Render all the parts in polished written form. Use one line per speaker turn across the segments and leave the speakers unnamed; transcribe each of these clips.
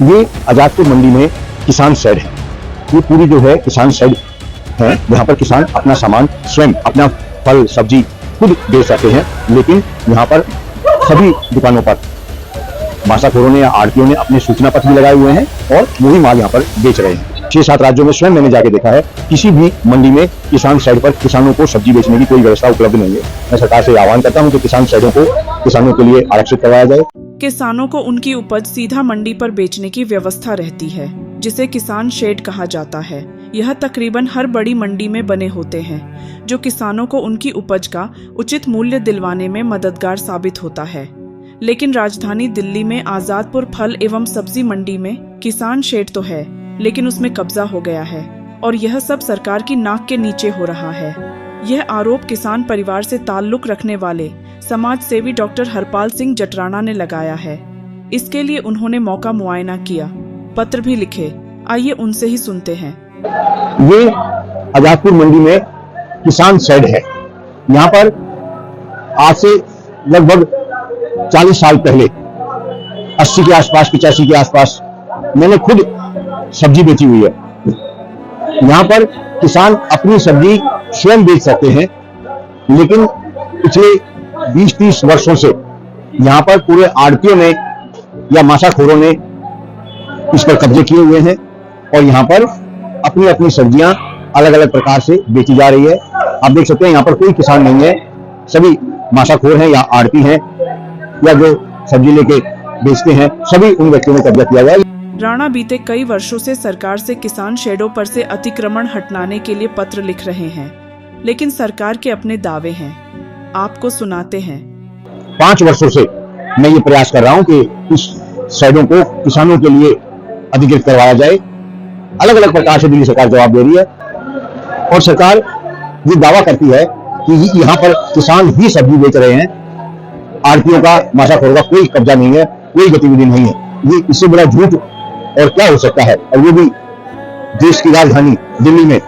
ये आजादपुर मंडी में किसान शेड है। ये पूरी जो है किसान शेड है, यहाँ पर किसान अपना सामान स्वयं, अपना फल सब्जी खुद बेच सकते हैं। लेकिन यहाँ पर सभी दुकानों पर मासाखोरों ने या आड़तियों ने अपने सूचना पत्र भी लगाए हुए हैं और वही माल यहाँ पर बेच रहे हैं। 6-7 राज्यों में स्वयं मैंने जाके देखा है, किसी भी मंडी में किसान शेड पर किसानों को सब्जी बेचने की कोई व्यवस्था उपलब्ध नहीं है। मैं सरकार से आह्वान करता हूँ कि किसान शेडों को किसानों के लिए आरक्षित करवाया जाए।
किसानों को उनकी उपज सीधा मंडी पर बेचने की व्यवस्था रहती है, जिसे किसान शेड कहा जाता है। यह तकरीबन हर बड़ी मंडी में बने होते हैं, जो किसानों को उनकी उपज का उचित मूल्य दिलवाने में मददगार साबित होता है। लेकिन राजधानी दिल्ली में आजादपुर फल एवं सब्जी मंडी में किसान शेड तो है, लेकिन उसमें कब्जा हो गया है और यह सब सरकार की नाक के नीचे हो रहा है। यह आरोप किसान परिवार से ताल्लुक रखने वाले समाज सेवी डॉक्टर हरपाल सिंह जटराणा ने लगाया है। इसके लिए उन्होंने मौका मुआयना किया, पत्र भी लिखे। आइए उनसे ही सुनते हैं।
ये आजादपुर मंडी में किसान शेड है। यहाँ पर आज से लगभग 40 साल पहले 80 के आसपास, 85 के आसपास मैंने खुद सब्जी बेची हुई है। यहाँ पर किसान अपनी सब्जी स्वयं बेच सकते हैं, लेकिन पिछले 20-30 वर्षों से यहाँ पर पूरे आड़तियों ने या मासाखोरों ने इस पर कब्जे किए हुए हैं और यहाँ पर अपनी अपनी सब्जियां अलग अलग प्रकार से बेची जा रही है। आप देख सकते हैं यहाँ पर कोई किसान नहीं है, सभी मासाखोर हैं या आड़ती हैं या जो सब्जी लेके बेचते हैं, सभी उन व्यक्तियों ने कब्जा किया हुआ है।
राणा बीते कई वर्षों से सरकार से किसान शेडों पर से अतिक्रमण हटवाने के लिए पत्र लिख रहे हैं, लेकिन सरकार के अपने दावे हैं। आपको सुनाते हैं।
5 वर्षों से मैं ये प्रयास कर रहा हूँ कि इस शेडों को किसानों के लिए अधिकृत करवाया जाए। अलग अलग प्रकार से दिल्ली सरकार जवाब दे रही है और सरकार ये दावा करती है कि यहाँ पर किसान ही सब्जी बेच रहे हैं, आड़तियों का, मासाखोरों का कोई कब्जा नहीं है, कोई गतिविधि नहीं है। ये इससे बड़ा झूठ और क्या हो सकता है? और वो भी देश की राजधानी दिल्ली में,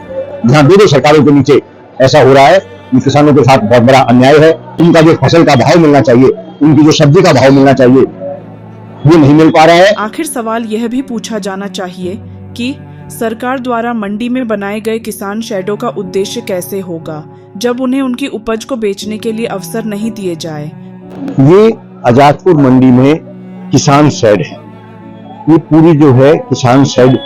जहां दो सरकारों के नीचे ऐसा हो रहा है। ये किसानों के साथ बहुत बड़ा अन्याय है। उनका जो फसल का भाव मिलना चाहिए, उनकी जो सब्जी का भाव मिलना चाहिए, वो नहीं मिल पा रहा है।
आखिर सवाल यह भी पूछा जाना चाहिए कि सरकार द्वारा मंडी में बनाए गए किसान शेडों का उद्देश्य कैसे होगा, जब उन्हें उनकी उपज को बेचने के लिए अवसर नहीं दिए जाए।
ये आजादपुर मंडी में किसान शेड है। ये पूरी जो है किसान शेड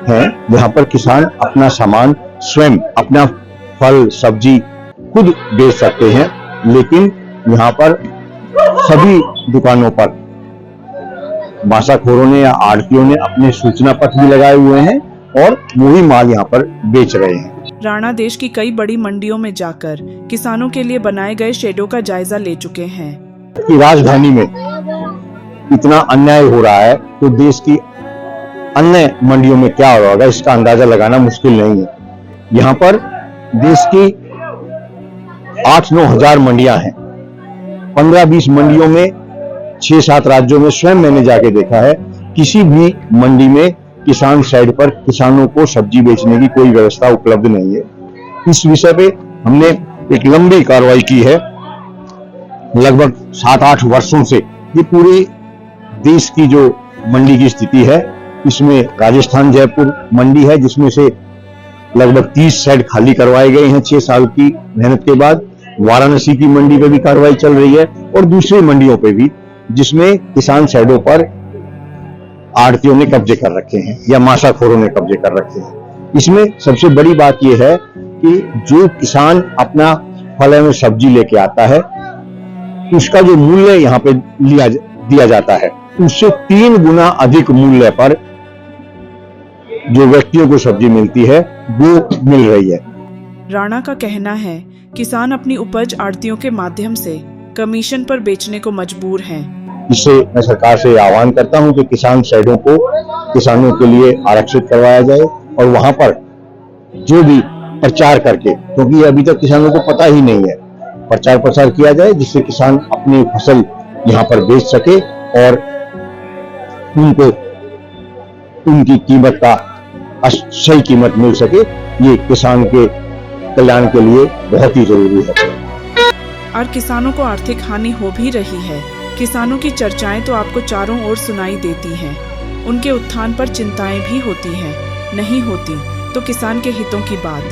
है, जहां पर किसान अपना सामान स्वयं, अपना फल सब्जी खुद बेच सकते हैं। लेकिन यहाँ पर सभी दुकानों पर मासाखोरों ने या आड़तियों ने अपने सूचना पत्र भी लगाए हुए हैं और वही माल यहाँ पर बेच रहे हैं।
राणा देश की कई बड़ी मंडियों में जाकर किसानों के लिए बनाए गए शेडों का जायजा ले चुके हैं।
कि राजधानी में इतना अन्याय हो रहा है तो देश की अन्य मंडियों में क्या हो रहा होगा, इसका अंदाजा लगाना मुश्किल नहीं है। यहाँ पर देश की 8-9 हजार मंडियां हैं। 15-20 मंडियों में 6-7 राज्यों में स्वयं मैंने जाके देखा है, किसी भी मंडी में किसान शेड पर किसानों को सब्जी बेचने की कोई व्यवस्था उपलब्ध नहीं है। इस विषय पे हमने एक लंबी कार्रवाई की है। लगभग 7-8 वर्षों से ये पूरे देश की जो मंडी की स्थिति है, इसमें राजस्थान जयपुर मंडी है, जिसमें से लगभग 30 शेड खाली करवाए गए हैं 6 साल की मेहनत के बाद। वाराणसी की मंडी पे भी कार्रवाई चल रही है और दूसरी मंडियों पे भी, जिसमें किसान शेडों पर आड़तियों ने कब्जे कर रखे हैं या मासाखोरों ने कब्जे कर रखे हैं। इसमें सबसे बड़ी बात यह है कि जो किसान अपना फल एवं सब्जी लेके आता है, उसका जो मूल्य यहाँ पे दिया जाता है, उससे 3 गुना अधिक मूल्य पर जो व्यक्तियों को सब्जी मिलती है वो मिल रही है।
राणा का कहना है, किसान अपनी उपज आड़तियों के माध्यम से कमीशन पर बेचने को मजबूर हैं।
इससे मैं सरकार से आह्वान करता हूं कि किसान शेडों को किसानों के लिए आरक्षित करवाया जाए और वहां पर जो भी प्रचार करके, क्योंकि अभी तक किसानों को पता ही नहीं है, प्रचार प्रसार किया जाए, जिससे किसान अपनी फसल यहाँ पर बेच सके और उनको उनकी कीमत का सही कीमत मिल सके। ये किसान के कल्याण के लिए बहुत ही जरूरी है।
और किसानों को आर्थिक हानि हो भी रही है। किसानों की चर्चाएं तो आपको चारों ओर सुनाई देती हैं। उनके उत्थान पर चिंताएं भी होती हैं। नहीं होती तो किसान के हितों की बात